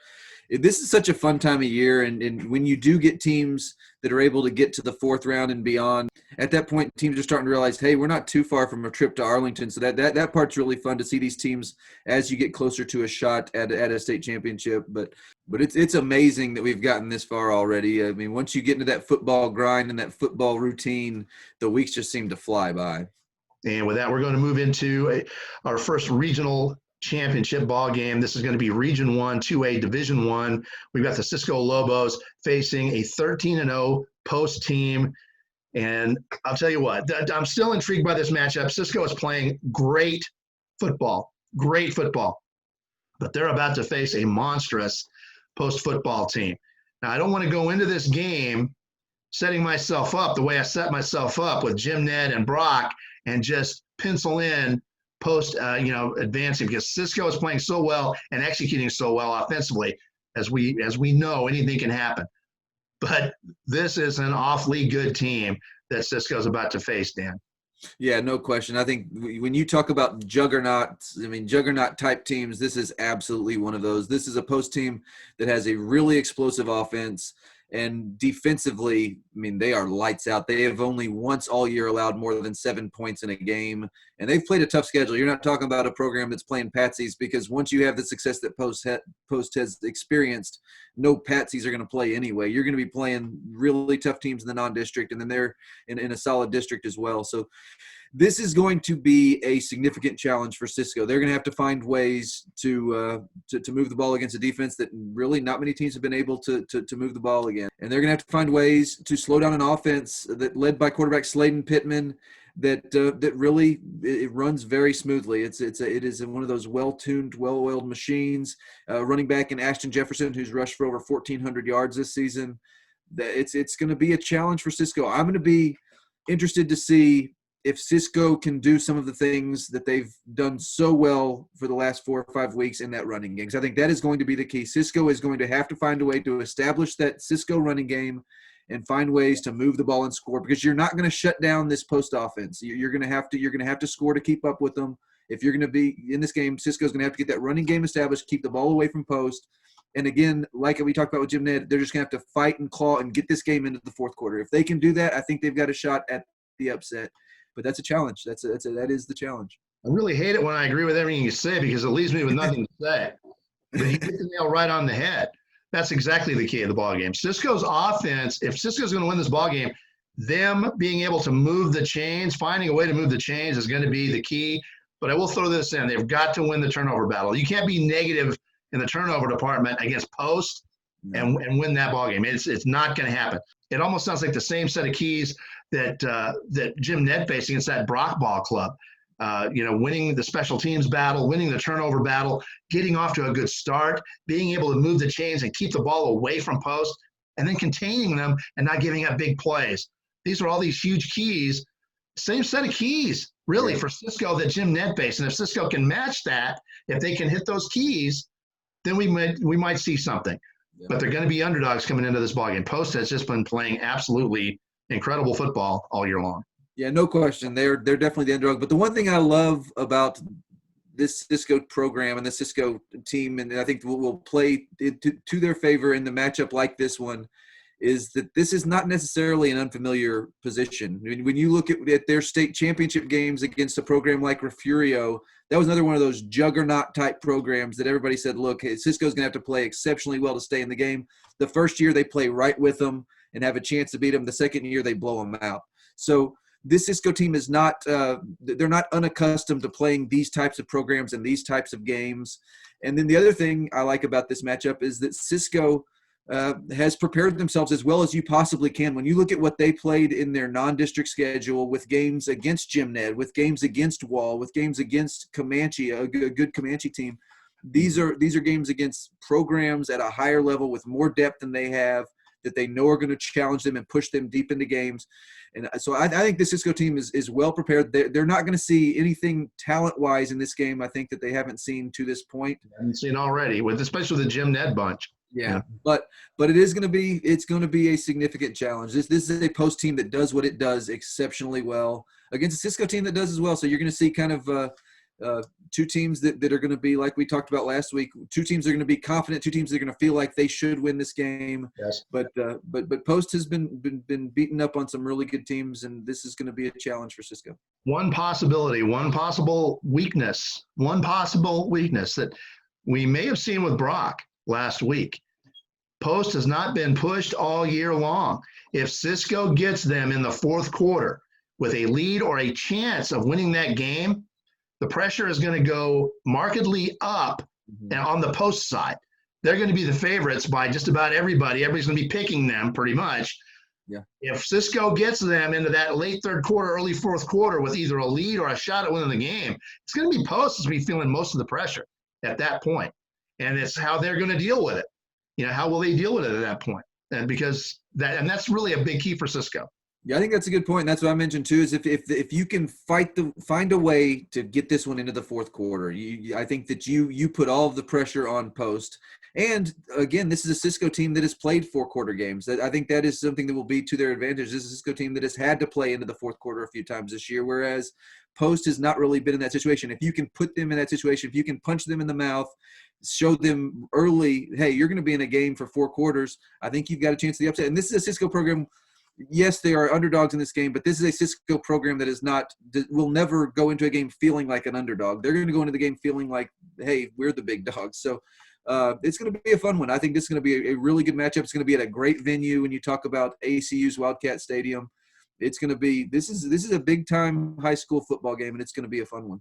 this is such a fun time of year, and when you do get teams that are able to get to the fourth round and beyond, at that point, teams are starting to realize, hey, we're not too far from a trip to Arlington. So that part's really fun to see these teams as you get closer to a shot at a state championship. But it's amazing that we've gotten this far already. I mean, once you get into that football grind and that football routine, the weeks just seem to fly by. And with that, we're going to move into our first regional championship ball game. This is going to be Region 1, 2A, Division 1. We've got the Cisco Lobos facing a 13-0 Post team. And I'll tell you what, I'm still intrigued by this matchup. Cisco is playing great football, but they're about to face a monstrous Post football team. Now, I don't want to go into this game setting myself up the way I set myself up with Jim Ned and Brock and just pencil in Post, advancing, because Cisco is playing so well and executing so well offensively. As we know, anything can happen. But this is an awfully good team that Cisco's about to face, Dan. Yeah, no question. I think when you talk about juggernaut type teams, this is absolutely one of those. This is a Post team that has a really explosive offense, and defensively, I mean, they are lights out. They have only once all year allowed more than 7 points in a game, and they've played a tough schedule. You're not talking about a program that's playing patsies, because once you have the success that Post has experienced, no patsies are going to play anyway. You're going to be playing really tough teams in the non-district, and then they're in a solid district as well. So this is going to be a significant challenge for Cisco. They're going to have to find ways to move the ball against a defense that really not many teams have been able to move the ball again. And they're going to have to find ways to slow down an offense that led by quarterback Sladen Pittman that really it runs very smoothly. It is one of those well-tuned, well-oiled machines. Running back in Ashton Jefferson, who's rushed for over 1,400 yards this season. It's going to be a challenge for Cisco. I'm going to be interested to see if Cisco can do some of the things that they've done so well for the last 4 or 5 weeks in that running game. Because I think that is going to be the key. Cisco is going to have to find a way to establish that Cisco running game and find ways to move the ball and score, because you're not going to shut down this Post offense. You're going to have to score to keep up with them. If you're going to be in this game, Cisco's going to have to get that running game established, keep the ball away from Post. And again, like we talked about with Jim Ned, they're just going to have to fight and claw and get this game into the fourth quarter. If they can do that, I think they've got a shot at the upset. But that's a challenge. That is the challenge. I really hate it when I agree with everything you say, because it leaves me with nothing to say. But you hit the nail right on the head. That's exactly the key of the ball game. Cisco's offense, if Cisco's going to win this ball game, them being able to move the chains, finding a way to move the chains is going to be the key. But I will throw this in. They've got to win the turnover battle. You can't be negative in the turnover department against Post and win that ball game. It's not going to happen. It almost sounds like the same set of keys that Jim Ned faced against that Brock ball club. Winning the special teams battle, winning the turnover battle, getting off to a good start, being able to move the chains and keep the ball away from Post, and then containing them and not giving up big plays. These are all these huge keys, same set of keys, really, for Cisco that Jim Ned faced. And if Cisco can match that, if they can hit those keys, then we might see something. Yeah. But they're going to be underdogs coming into this ballgame. Post has just been playing absolutely incredible football all year long. Yeah, no question. They're definitely the underdog. But the one thing I love about this Cisco program and the Cisco team, and I think will play to their favor in the matchup like this one, is that this is not necessarily an unfamiliar position. When you look at their state championship games against a program like Refugio, that was another one of those juggernaut-type programs that everybody said, look, Cisco's going to have to play exceptionally well to stay in the game. The first year they play right with them, and have a chance to beat them. The second year, they blow them out. So this Cisco team is not they're not unaccustomed to playing these types of programs and these types of games. And then the other thing I like about this matchup is that Cisco has prepared themselves as well as you possibly can. When you look at what they played in their non-district schedule, with games against Jim Ned, with games against Wall, with games against Comanche, a good Comanche team, these are games against programs at a higher level with more depth than they have, that they know are going to challenge them and push them deep into games. And so I think the Cisco team is well prepared. They're not going to see anything talent-wise in this game, I think, that they haven't seen to this point. I haven't seen already, especially the Jim Ned bunch. Yeah, but it's going to be a significant challenge. This is a post team that does what it does exceptionally well against a Cisco team that does as well. So you're going to see kind of two teams that are going to be, like we talked about last week, two teams that are going to be confident, two teams that are going to feel like they should win this game. Yes. But Post has been beaten up on some really good teams, and this is going to be a challenge for Cisco. One possible weakness that we may have seen with Brock last week. Post has not been pushed all year long. If Cisco gets them in the fourth quarter with a lead or a chance of winning that game, the pressure is going to go markedly up and on the Post side. They're going to be the favorites by just about everybody. Everybody's going to be picking them pretty much. Yeah. If Cisco gets them into that late third quarter, early fourth quarter with either a lead or a shot at winning the game, it's going to be Post that's going to be feeling most of the pressure at that point. And it's how they're going to deal with it. How will they deal with it at that point? And that's really a big key for Cisco. Yeah, I think that's a good point. And that's what I mentioned too, is if you can find a way to get this one into the fourth quarter, I think that you put all of the pressure on Post. And again, this is a Cisco team that has played 4-quarter games. I think that is something that will be to their advantage. This is a Cisco team that has had to play into the fourth quarter a few times this year, whereas Post has not really been in that situation. If you can put them in that situation, if you can punch them in the mouth, show them early, hey, you're going to be in a game for 4 quarters, I think you've got a chance to the upset. And this is a Cisco program. Yes, they are underdogs in this game, but this is a Cisco program that will never go into a game feeling like an underdog. They're going to go into the game feeling like, hey, we're the big dogs. So it's going to be a fun one. I think this is going to be a really good matchup. It's going to be at a great venue. When you talk about ACU's Wildcat Stadium, it's going to be this is a big time high school football game, and it's going to be a fun one.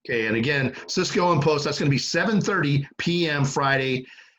Okay, and again, Cisco and Post, that's going to be 7:30 p.m. Friday.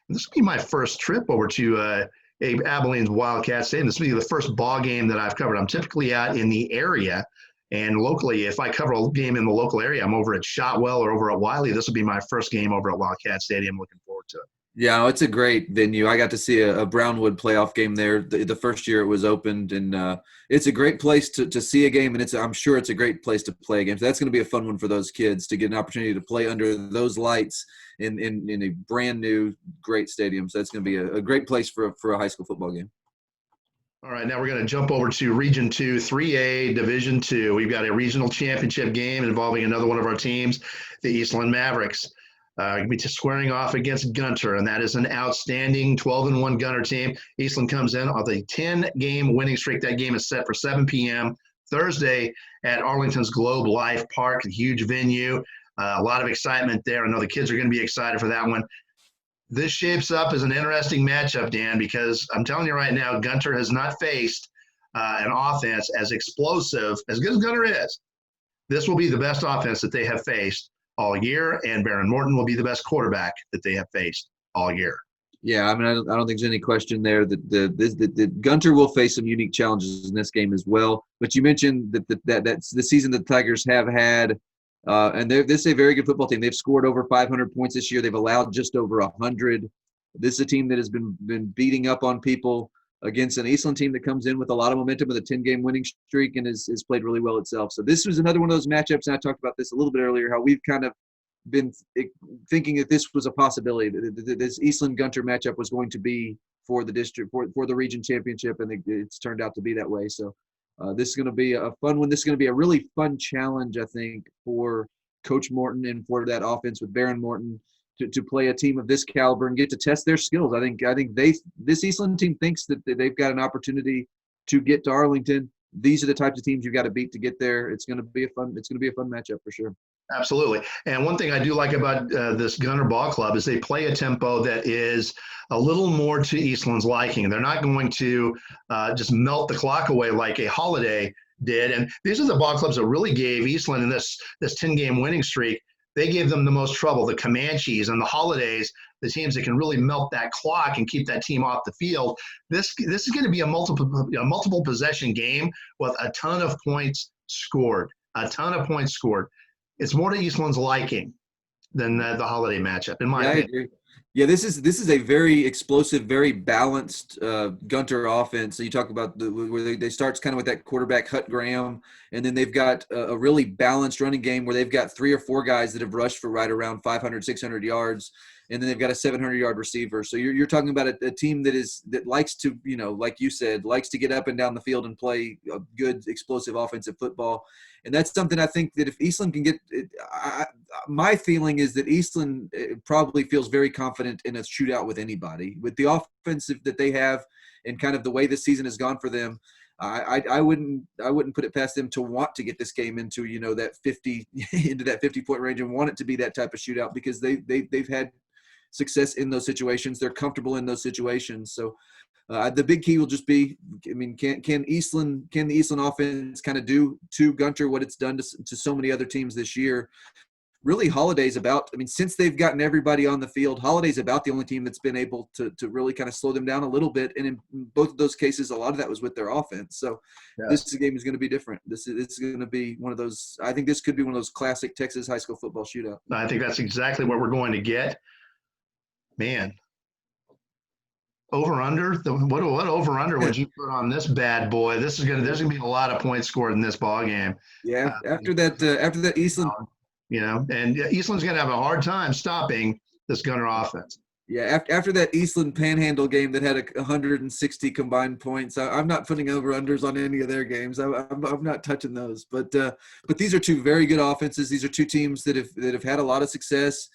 And this will be my first trip over to Abilene's Wildcat Stadium. This will be the first ball game that I've covered. I'm typically out in the area, and locally, if I cover a game in the local area, I'm over at Shotwell or over at Wylie. This will be my first game over at Wildcat Stadium. Looking forward to it. Yeah, it's a great venue. I got to see a Brownwood playoff game there the first year it was opened, and it's a great place to see a game, and I'm sure it's a great place to play a game. So that's going to be a fun one for those kids to get an opportunity to play under those lights in a brand new great stadium. So that's going to be a great place for a high school football game. All right, now we're going to jump over to Region 2, 3A, Division 2. We've got a regional championship game involving another one of our teams, the Eastland Mavericks. Going to be squaring off against Gunter, and that is an outstanding 12-1 Gunter team. Eastland comes in on a 10-game winning streak. That game is set for 7 p.m. Thursday at Arlington's Globe Life Park, a huge venue. A lot of excitement there. I know the kids are going to be excited for that one. This shapes up as an interesting matchup, Dan, because I'm telling you right now, Gunter has not faced an offense as explosive, as good as Gunter is. This will be the best offense that they have faced all year, and Baron Morton will be the best quarterback that they have faced all year. Yeah, I mean, I don't think there's any question there that the Gunter will face some unique challenges in this game as well. But you mentioned that's the season that the Tigers have had, and this is a very good football team. They've scored over 500 points this year. They've allowed just over 100. This is a team that has been beating up on people against an Eastland team that comes in with a lot of momentum with a 10-game winning streak and has played really well itself. So this was another one of those matchups, and I talked about this a little bit earlier, how we've kind of been thinking that this was a possibility, that this Eastland-Gunter matchup was going to be for the district, for the region championship, and it's turned out to be that way. So this is going to be a fun one. This is going to be a really fun challenge, I think, for Coach Morton and for that offense with Baron Morton to play a team of this caliber and get to test their skills. I think this Eastland team thinks that they've got an opportunity to get to Arlington. These are the types of teams you've got to beat to get there. It's going to be a fun matchup for sure. Absolutely. And one thing I do like about this Gunner Ball Club is they play a tempo that is a little more to Eastland's liking. They're not going to just melt the clock away like a Holiday did. And these are the ball clubs that really gave Eastland in this 10-game winning streak. They gave them the most trouble. The Comanches and the Holidays, the teams that can really melt that clock and keep that team off the field. This is going to be a multiple possession game with a ton of points scored. A ton of points scored. It's more to Eastland's liking than the Holiday matchup, in my opinion. I agree. Yeah, this is a very explosive, very balanced Gunter offense. So you talk about where they start kind of with that quarterback Hut Graham, and then they've got a really balanced running game where they've got 3 or 4 guys that have rushed for right around 500, 600 yards, and then they've got a 700-yard receiver. So you're talking about a team that likes to, like you said, likes to get up and down the field and play a good, explosive offensive football. And that's something I think that if Eastland can get my feeling is that Eastland probably feels very confident in a shootout with anybody. With the offensive that they have and kind of the way this season has gone for them, I wouldn't put it past them to want to get this game into, that 50 into that 50-point range and want it to be that type of shootout because they've had success in those situations. They're comfortable in those situations. So the big key will just be, can the Eastland offense kind of do to Gunter what it's done to so many other teams this year? Really, Holiday's since they've gotten everybody on the field, Holiday's about the only team that's been able to really kind of slow them down a little bit. And in both of those cases, a lot of that was with their offense. So This game is going to be different. This is going to be one of those, I think this could be one of those classic Texas high school football shootout. I think that's exactly what we're going to get. Man. Over under, what over under would you put on this bad boy? There's gonna be a lot of points scored in this ball game. Yeah, after that Eastland, and Eastland's gonna have a hard time stopping this Gunner offense. Yeah, after that Eastland Panhandle game that had 160 combined points, I'm not putting over unders on any of their games. I'm not touching those. But these are 2 very good offenses. These are 2 teams that have had a lot of success.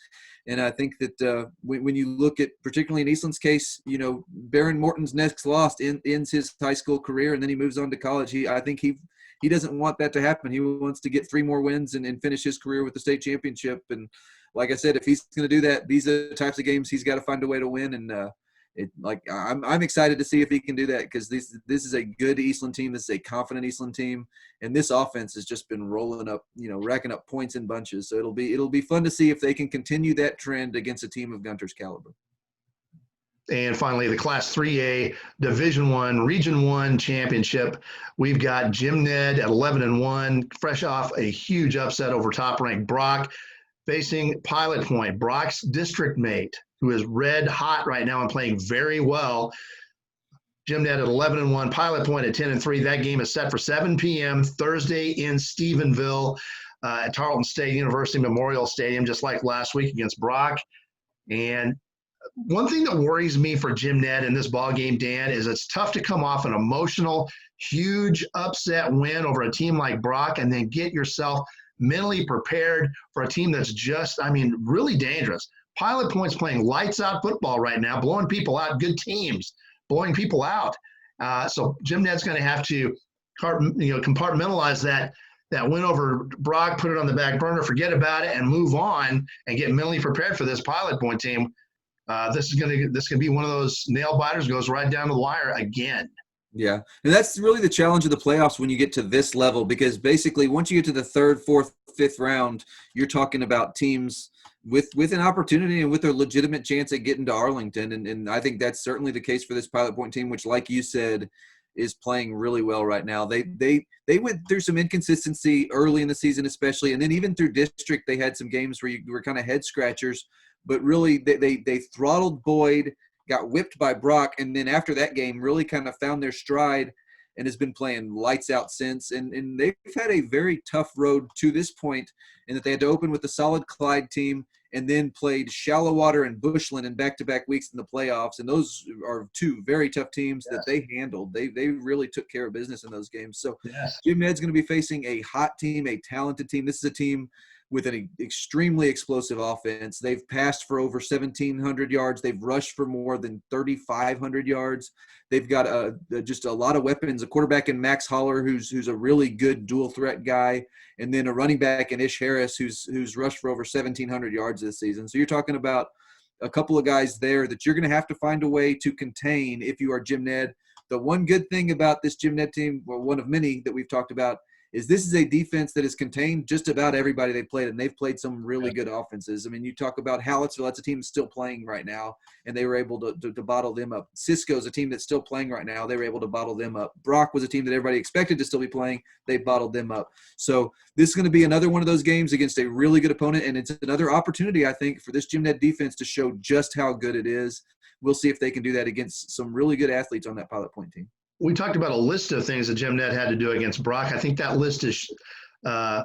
And I think that when you look at, particularly in Eastland's case, Baron Morton's next loss ends his high school career, and then he moves on to college. I think he doesn't want that to happen. He wants to get 3 more wins and finish his career with the state championship. And like I said, if he's going to do that, these are the types of games he's got to find a way to win. And I'm excited to see if he can do that because this is a good Eastland team. This is a confident Eastland team, and this offense has just been rolling up, racking up points in bunches. So it'll be fun to see if they can continue that trend against a team of Gunter's caliber. And finally, the Class 3A Division I Region 1 championship. We've got Jim Ned at 11-1, fresh off a huge upset over top-ranked Brock, facing Pilot Point, Brock's district mate, who is red hot right now and playing very well. Jim Ned at 11-1, Pilot Point at 10-3. That game is set for 7 p.m. Thursday in Stephenville at Tarleton State University Memorial Stadium, just like last week against Brock. And one thing that worries me for Jim Ned in this ball game, Dan, is it's tough to come off an emotional, huge upset win over a team like Brock and then get yourself mentally prepared for a team that's just, really dangerous. Pilot Point's playing lights out football right now, blowing people out, good teams, blowing people out. So Jim Ned's going to have to compartmentalize that win over Brock, put it on the back burner, forget about it, and move on and get mentally prepared for this Pilot Point team. This can be one of those nail biters, goes right down the wire again. Yeah, and that's really the challenge of the playoffs when you get to this level, because basically once you get to the 3rd, 4th, 5th round, you're talking about teams with an opportunity and with a legitimate chance at getting to Arlington. And I think that's certainly the case for this Pilot Point team, which, like you said, is playing really well right now. They went through some inconsistency early in the season especially, and then even through district they had some games where you were kind of head scratchers, but really they throttled Boyd, got whipped by Brock, and then after that game really kind of found their stride and has been playing lights out since. And they've had a very tough road to this point in that they had to open with a solid Clyde team and then played Shallow Water and Bushland in back-to-back weeks in the playoffs. And those are 2 very tough teams that they handled. They really took care of business in those games. So Jim Ned's going to be facing a hot team, a talented team. This is a team with an extremely explosive offense. They've passed for over 1,700 yards. They've rushed for more than 3,500 yards. They've got just a lot of weapons, a quarterback in Max Holler, who's a really good dual threat guy, and then a running back in Ish Harris, who's rushed for over 1,700 yards this season. So you're talking about a couple of guys there that you're going to have to find a way to contain if you are Jim Ned. The one good thing about this Jim Ned team, well, one of many that we've talked about, is this is a defense that has contained just about everybody they played, and they've played some really good offenses. I mean, you talk about Hallettsville, that's a team that's still playing right now, and they were able to bottle them up. Cisco's a team that's still playing right now. They were able to bottle them up. Brock was a team that everybody expected to still be playing. They bottled them up. So this is going to be another one of those games against a really good opponent, and it's another opportunity, I think, for this Jim Ned defense to show just how good it is. We'll see if they can do that against some really good athletes on that Pilot Point team. We talked about a list of things that Jim Ned had to do against Brock. I think that list is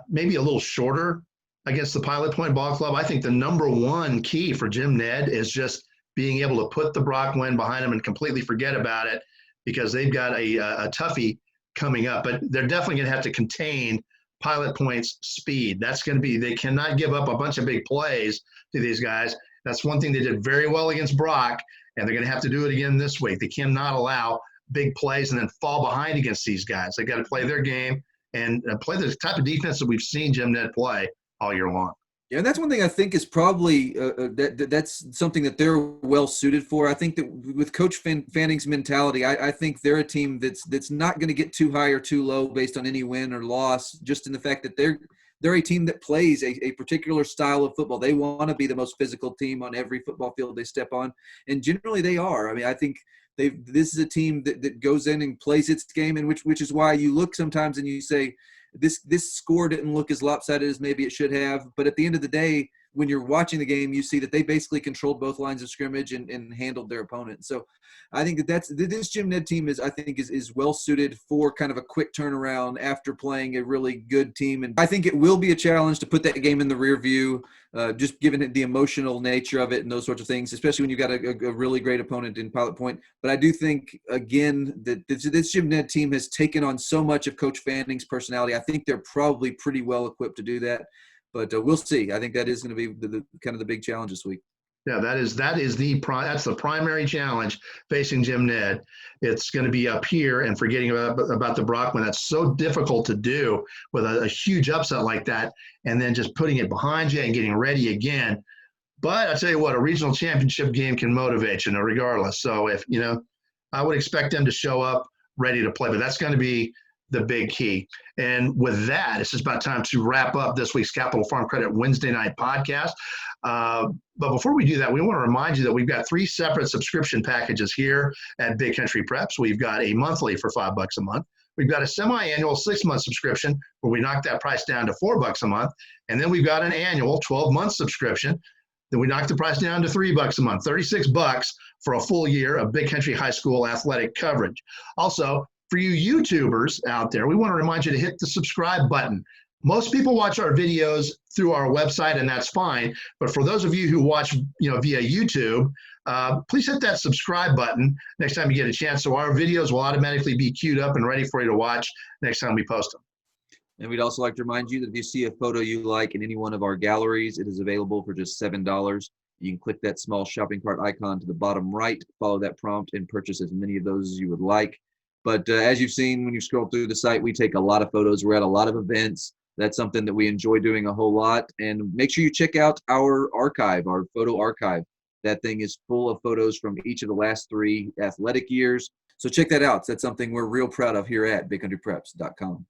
maybe a little shorter against the Pilot Point Ball Club. I think the number one key for Jim Ned is just being able to put the Brock win behind him and completely forget about it, because they've got a toughie coming up. But they're definitely going to have to contain Pilot Point's speed. That's going to be – they cannot give up a bunch of big plays to these guys. That's one thing they did very well against Brock, and they're going to have to do it again this week. They cannot allow big plays and then fall behind against these guys. They got to play their game and play the type of defense that we've seen Jim Ned play all year long. Yeah, and that's one thing I think is probably that's something that they're well suited for. I think that with Coach Fanning's mentality, I think they're a team that's not going to get too high or too low based on any win or loss, just in the fact that they're a team that plays a particular style of football. They want to be the most physical team on every football field they step on, and generally they are. I mean, I think this is a team that goes in and plays its game, and which is why you look sometimes and you say, this score didn't look as lopsided as maybe it should have. But at the end of the day, when you're watching the game, you see that they basically controlled both lines of scrimmage and handled their opponent. So I think this Jim Ned team is well suited for kind of a quick turnaround after playing a really good team. And I think it will be a challenge to put that game in the rear view, just given it the emotional nature of it and those sorts of things, especially when you've got a really great opponent in Pilot Point. But I do think, again, that this Jim Ned team has taken on so much of Coach Fanning's personality. I think they're probably pretty well equipped to do that. But we'll see. I think that is going to be the kind of the big challenge this week. Yeah, that's the primary challenge facing Jim Ned. It's going to be up here and forgetting about the Brockman. That's so difficult to do with a huge upset like that, and then just putting it behind you and getting ready again. But I tell you what, a regional championship game can motivate you, regardless. So I would expect them to show up ready to play, but that's going to be the big key. And with that, it's just about time to wrap up this week's Capital Farm Credit Wednesday night podcast. But before we do that, we want to remind you that we've got 3 separate subscription packages here at Big Country Preps. We've got a monthly for $5 a month. We've got a semi-annual 6-month subscription where we knock that price down to $4 a month. And then we've got an annual 12-month subscription. Then we knock the price down to $3 a month, $36 for a full year of Big Country High School athletic coverage. Also, for you YouTubers out there, we want to remind you to hit the subscribe button. Most people watch our videos through our website, and that's fine. But for those of you who watch, via YouTube, please hit that subscribe button next time you get a chance, so our videos will automatically be queued up and ready for you to watch next time we post them. And we'd also like to remind you that if you see a photo you like in any one of our galleries, it is available for just $7. You can click that small shopping cart icon to the bottom right, follow that prompt, and purchase as many of those as you would like. But as you've seen when you scroll through the site, we take a lot of photos. We're at a lot of events. That's something that we enjoy doing a whole lot. And make sure you check out our archive, our photo archive. That thing is full of photos from each of the last 3 athletic years. So check that out. That's something we're real proud of here at BigCountryPreps.com.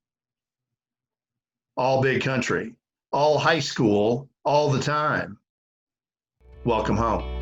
All Big Country, all high school, all the time. Welcome home.